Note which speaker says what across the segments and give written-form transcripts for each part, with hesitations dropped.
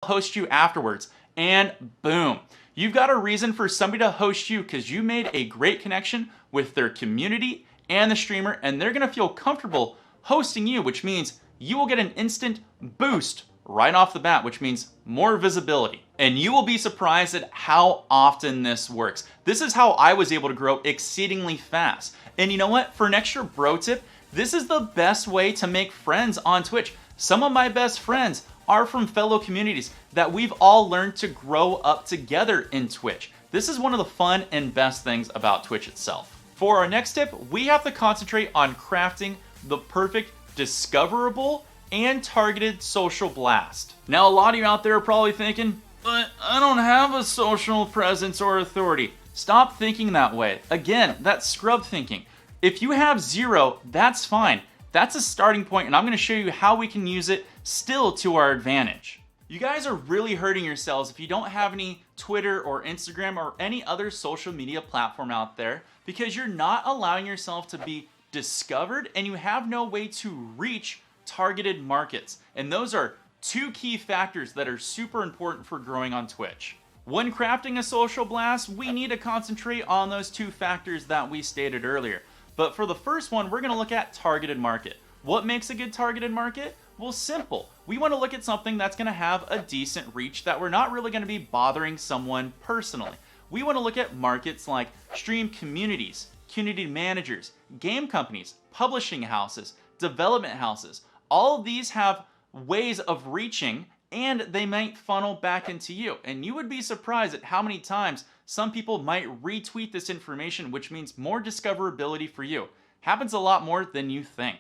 Speaker 1: host you afterwards. And boom, you've got a reason for somebody to host you because you made a great connection with their community and the streamer, and they're gonna feel comfortable hosting you, which means you will get an instant boost right off the bat, which means more visibility. And you will be surprised at how often this works. This is how I was able to grow exceedingly fast. And you know what? For an extra bro tip, this is the best way to make friends on Twitch. Some of my best friends are from fellow communities that we've all learned to grow up together in Twitch. This is one of the fun and best things about Twitch itself. For our next tip, we have to concentrate on crafting the perfect discoverable and targeted social blast. Now, a lot of you out there are probably thinking, but I don't have a social presence or authority. Stop thinking that way. Again, that's scrub thinking. If you have 0, that's fine. That's a starting point, and I'm gonna show you how we can use it still to our advantage. You guys are really hurting yourselves if you don't have any Twitter or Instagram or any other social media platform out there, because you're not allowing yourself to be discovered and you have no way to reach targeted markets. And those are 2 key factors that are super important for growing on Twitch. When crafting a social blast, we need to concentrate on those 2 factors that we stated earlier. But for the first one, we're gonna look at targeted market. What makes a good targeted market? Well, simple. We wanna look at something that's gonna have a decent reach, that we're not really gonna be bothering someone personally. We wanna look at markets like stream communities, community managers, game companies, publishing houses, development houses. All of these have ways of reaching, and they might funnel back into you. And you would be surprised at how many times some people might retweet this information, which means more discoverability for you. Happens a lot more than you think.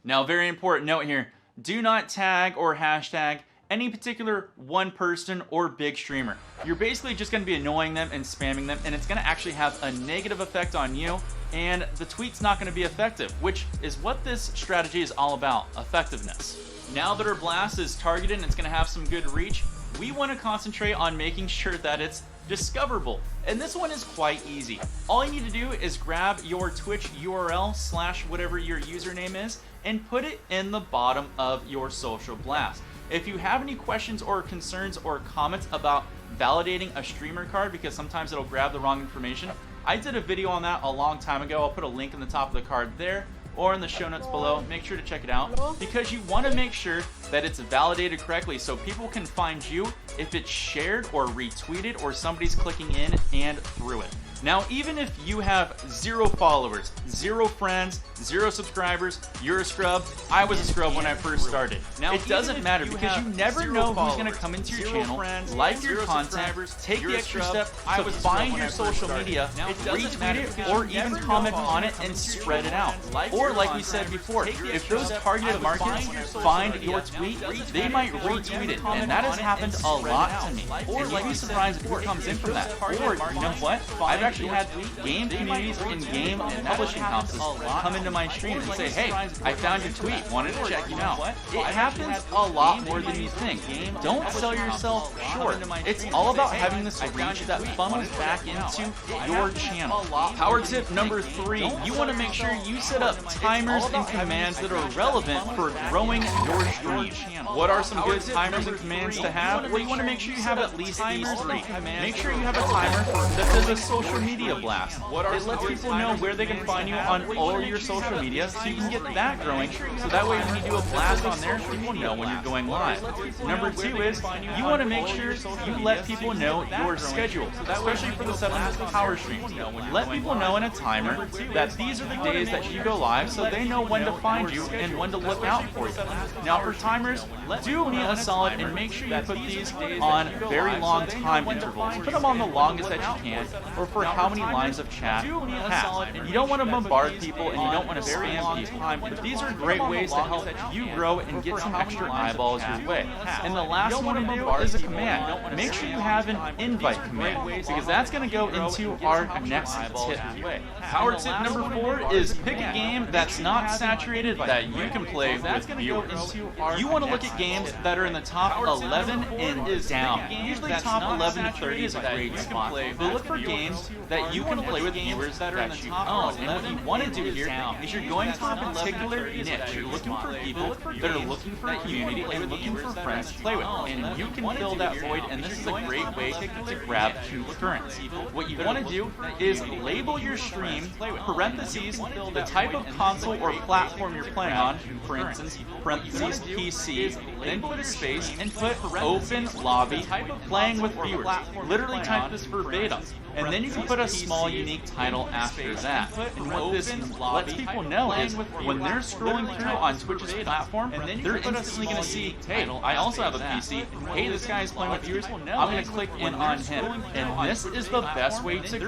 Speaker 1: Now, very important note here, do not tag or hashtag any particular one person or big streamer. You're basically just gonna be annoying them and spamming them, and it's gonna actually have a negative effect on you, and the tweet's not gonna be effective, which is what this strategy is all about, effectiveness. Now that our blast is targeted and it's gonna have some good reach, we wanna concentrate on making sure that it's discoverable. And this one is quite easy. All you need to do is grab your Twitch URL / whatever your username is and put it in the bottom of your social blast. If you have any questions or concerns or comments about validating a streamer card, because sometimes it'll grab the wrong information, I did a video on that a long time ago. I'll put a link in the top of the card there or in the show notes below. Make sure to check it out, because you want to make sure that it's validated correctly so people can find you if it's shared or retweeted or somebody's clicking in and through it. Now, even if you have 0 followers, 0 friends, 0 subscribers, you're a scrub. I was a scrub when I first started. Now, it doesn't matter, because you never know who's going to come into your channel, like your content, take the extra step to find your social media, retweet it, or even comment on it and spread it out. Or like we said before, if those targeted markets find your tweet, they might retweet it, and that has happened a lot to me. And you'd be surprised who comes in from that. Or, you know what? I've actually had game communities and game publishing houses come into my stream and say, hey, I found your tweet, wanted to check you out. It happens a lot more than you think. Don't sell yourself short. It's all about having this reach that funnels back into your channel. Power tip number 3, you want to make sure you set up timers and commands that are relevant for growing your stream. What are some good timers and commands to have? Well, you want to make sure you have at least these 3. Make sure you have a timer that says a social media blast. It lets people know where they can find you on all your social media, so you can get that growing, so that way when you do a blast on there, people know when you're going live. Number 2 is, you want to make sure you let people know your schedule, especially for the 7 power streams. Let people know in a timer that these are the days that you go live, so they know when to find you and when to look out for you. Now, for timers, do me a solid and make sure you put these on very long time intervals. Put them on the longest that you can, or for how many lines of chat pass. You don't want to bombard people and you don't want to spam people, but these are great ways to help you grow and get some extra eyeballs your way. And the last one to do is a command. Make sure you have an invite command, because that's going to go into our next tip. Power tip number 4 is pick a game that's not saturated that you can play with viewers. You want to look at games that are in the top 11 and down. Usually top 11 to 30 is a great spot, but look for games that you can play with viewers that you own. And what you want to do here is you're going for a particular niche. You're looking for people that are looking for a community and looking for friends to play with. And you can fill that void, and this is a great way to grab concurrents. What you want to do is label your stream, parentheses, the type of console or platform you're playing on, for instance, parentheses, PC, then put a space and put open lobby playing with viewers. Literally type this verbatim. And then you can put a small unique title after that. And what this lets people know is when they're scrolling through on Twitch's platform, they're instantly going to see, hey, I also have a PC. Hey, this guy is playing with viewers. I'm going to click in on him. And this is the best way to